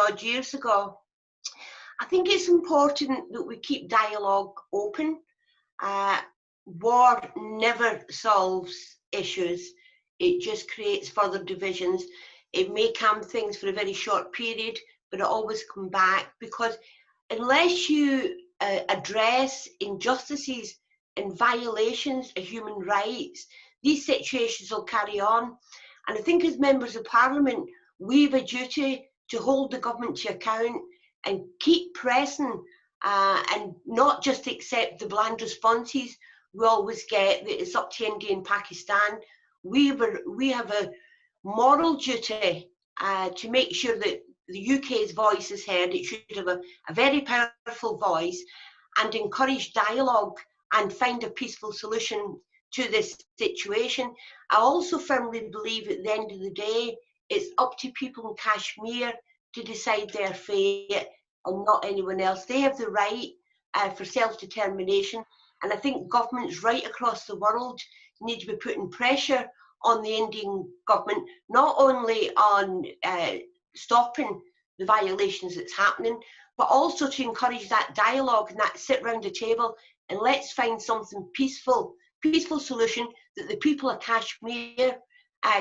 odd years ago. I think it's important that we keep dialogue open. War never solves issues. It just creates further divisions. It may calm things for a very short period, but it always comes back, because unless you address injustices and violations of human rights, these situations will carry on. And I think as members of Parliament, we have a duty to hold the government to account and keep pressing, and not just accept the bland responses we always get that it's up to India and Pakistan. We have a moral duty to make sure that the UK's voice is heard. It should have a very powerful voice, and encourage dialogue and find a peaceful solution to this situation. I also firmly believe at the end of the day, it's up to people in Kashmir to decide their fate and not anyone else. They have the right for self-determination, and I think governments right across the world need to be putting pressure on the Indian government, not only on stopping the violations that's happening, but also to encourage that dialogue and that sit round the table and let's find something peaceful solution that the people of Kashmir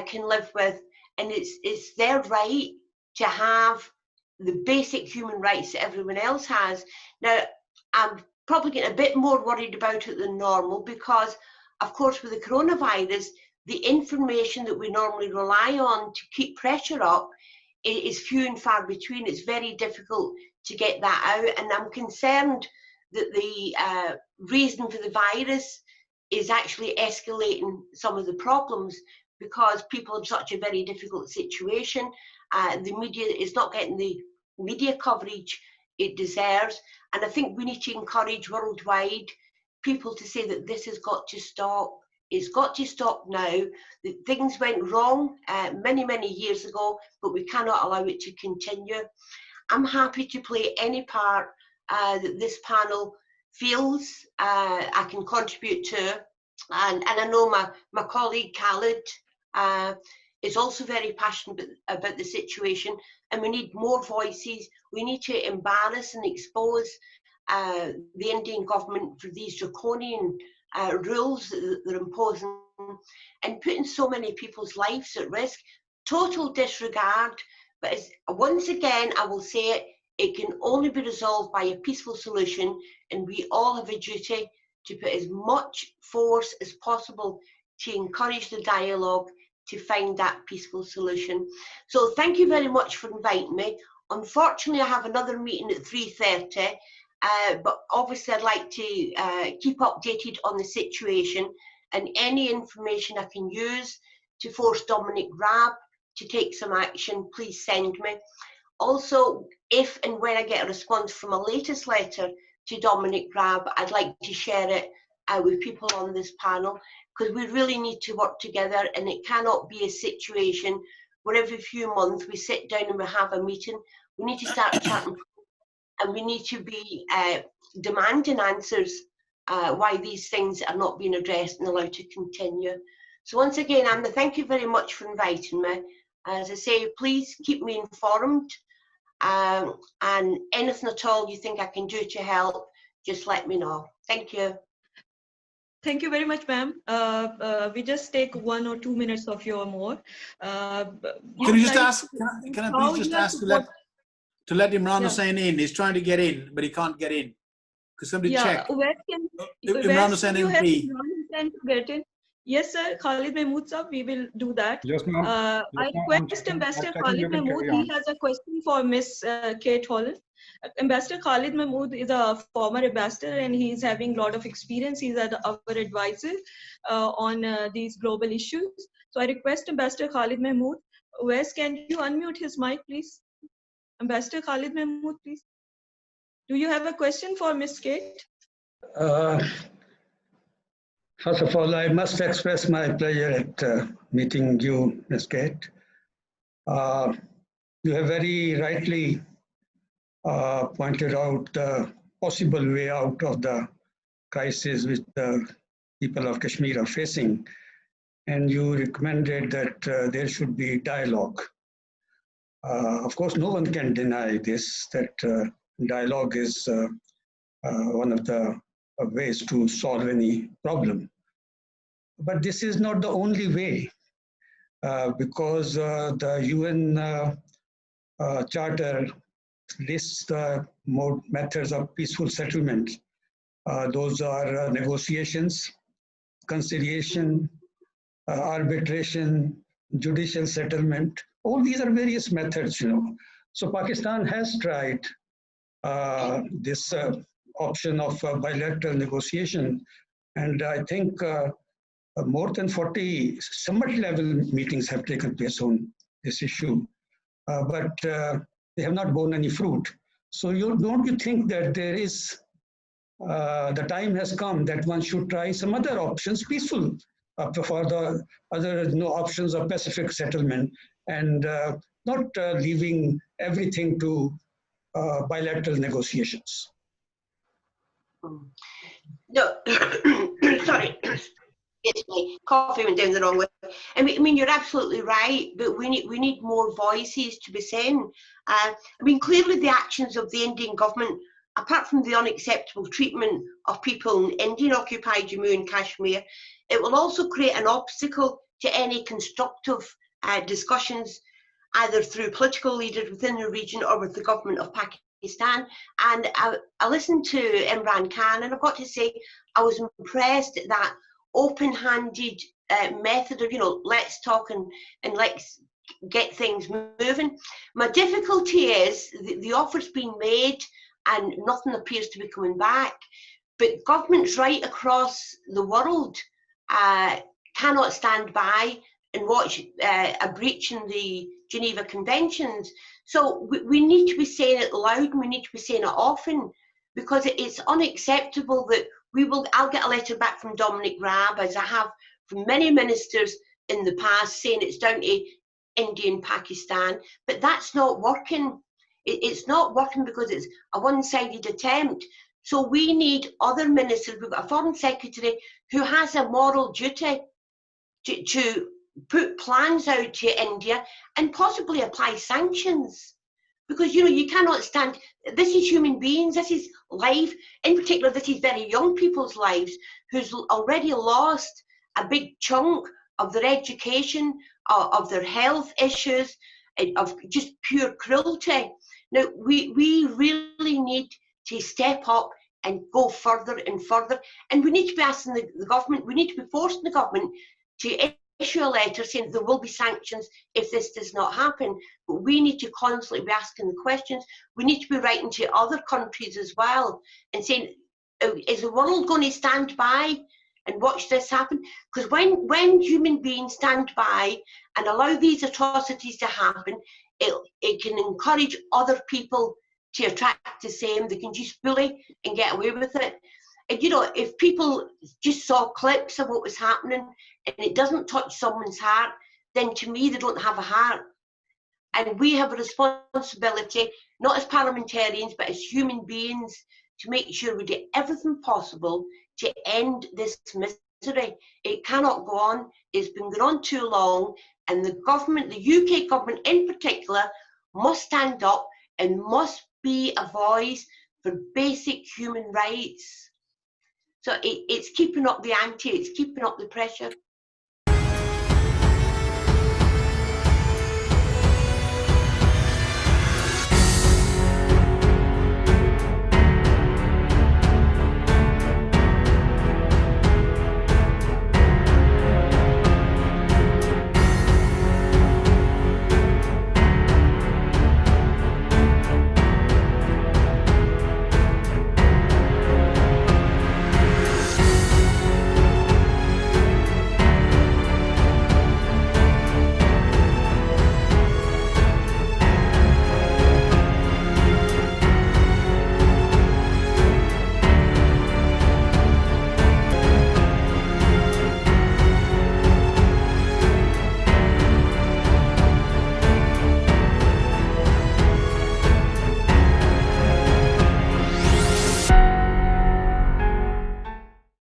can live with. And it's their right to have the basic human rights that everyone else has. Now, I'm probably getting a bit more worried about it than normal because, of course, with the coronavirus, the information that we normally rely on to keep pressure up is few and far between. It's very difficult to get that out, and I'm concerned that the reason for the virus is actually escalating some of the problems because people have such a very difficult situation. The media is not getting the media coverage it deserves, and I think we need to encourage worldwide people to say that this has got to stop. It's got to stop now. That things went wrong many years ago, but we cannot allow it to continue. I'm happy to play any part that this panel feels I can contribute to, and I know my colleague Khalid is also very passionate about the situation, and we need more voices. We need to embarrass and expose the Indian government for these draconian rules that they're imposing and putting so many people's lives at risk. Total disregard. But once again, I will say it can only be resolved by a peaceful solution, and we all have a duty to put as much force as possible to encourage the dialogue to find that peaceful solution. So thank you very much for inviting me. Unfortunately, I have another meeting at 3:30. But obviously I'd like to keep updated on the situation, and any information I can use to force Dominic Raab to take some action, please send me. Also, if and when I get a response from a latest letter to Dominic Raab, I'd like to share it with people on this panel, because we really need to work together, and it cannot be a situation where every few months we sit down and we have a meeting. We need to start chatting, and we need to be demanding answers why these things are not being addressed and allowed to continue. So once again, Anna, thank you very much for inviting me. As I say, please keep me informed, and anything at all you think I can do to help, just let me know. Thank you. Thank you very much, ma'am. We just take 1 or 2 minutes of your more. Can you just ask? Can I please just ask to let Imran Hussain in? He's trying to get in, but he can't get in. Could somebody check? Where can Imran Hussain MP. Get in? Yes, sir. Khalid Mahmood, sir, we will do that. Yes, ma'am. I request Ambassador Khalid Mahmood. He has a question for Miss Kate Hollern. Ambassador Khalid Mahmood is a former ambassador, and he's having a lot of experience. He's our advisor on these global issues. So I request Ambassador Khalid Mahmood. Wes, can you unmute his mic, please? Ambassador Khalid Mahmood, please. Do you have a question for Miss Kate? First of all, I must express my pleasure at meeting you, Ms. Kate. You have very rightly pointed out the possible way out of the crisis which the people of Kashmir are facing, and you recommended that there should be dialogue. Of course, no one can deny this, that dialogue is one of the ways to solve any problem. But this is not the only way, because the UN Charter lists the methods of peaceful settlement. Those are negotiations, conciliation, arbitration, judicial settlement. All these are various methods, you know. So Pakistan has tried this option of bilateral negotiation, and I think more than 40 summit level meetings have taken place on this issue, but they have not borne any fruit. So don't you think that there is, the time has come that one should try some other options, peaceful, for the other options of pacific settlement, and not leaving everything to bilateral negotiations? No, sorry. It's my coffee went down the wrong way. I mean, you're absolutely right, but we need more voices to be seen. I mean, clearly the actions of the Indian government, apart from the unacceptable treatment of people in Indian-occupied Jammu and Kashmir, it will also create an obstacle to any constructive discussions, either through political leaders within the region or with the government of Pakistan. And I listened to Imran Khan, and I've got to say, I was impressed at that open-handed method of, you know, let's talk and let's get things moving. My difficulty is the offer's been made and nothing appears to be coming back. But governments right across the world cannot stand by and watch a breach in the Geneva Conventions. So we need to be saying it loud, and we need to be saying it often, because it's unacceptable that I'll get a letter back from Dominic Raab, as I have from many ministers in the past, saying it's down to India and Pakistan, but that's not working. It's not working because it's a one-sided attempt. So we need other ministers. We've got a foreign secretary who has a moral duty to put plans out to India and possibly apply sanctions. Because, you know, you cannot stand, this is human beings, this is life, in particular this is very young people's lives who's already lost a big chunk of their education, of their health issues, of just pure cruelty. Now, we really need to step up and go further and further, and we need to be asking the government, we need to be forcing the government to issue a letter saying there will be sanctions if this does not happen. But we need to constantly be asking the questions. We need to be writing to other countries as well and saying, is the world going to stand by and watch this happen? Because when human beings stand by and allow these atrocities to happen, it can encourage other people to attract the same. They can just bully and get away with it. And, you know, if people just saw clips of what was happening and it doesn't touch someone's heart, then to me, they don't have a heart. And we have a responsibility, not as parliamentarians, but as human beings, to make sure we do everything possible to end this misery. It cannot go on. It's been going on too long. And the government, the UK government in particular, must stand up and must be a voice for basic human rights. So it's keeping up the ante, it's keeping up the pressure.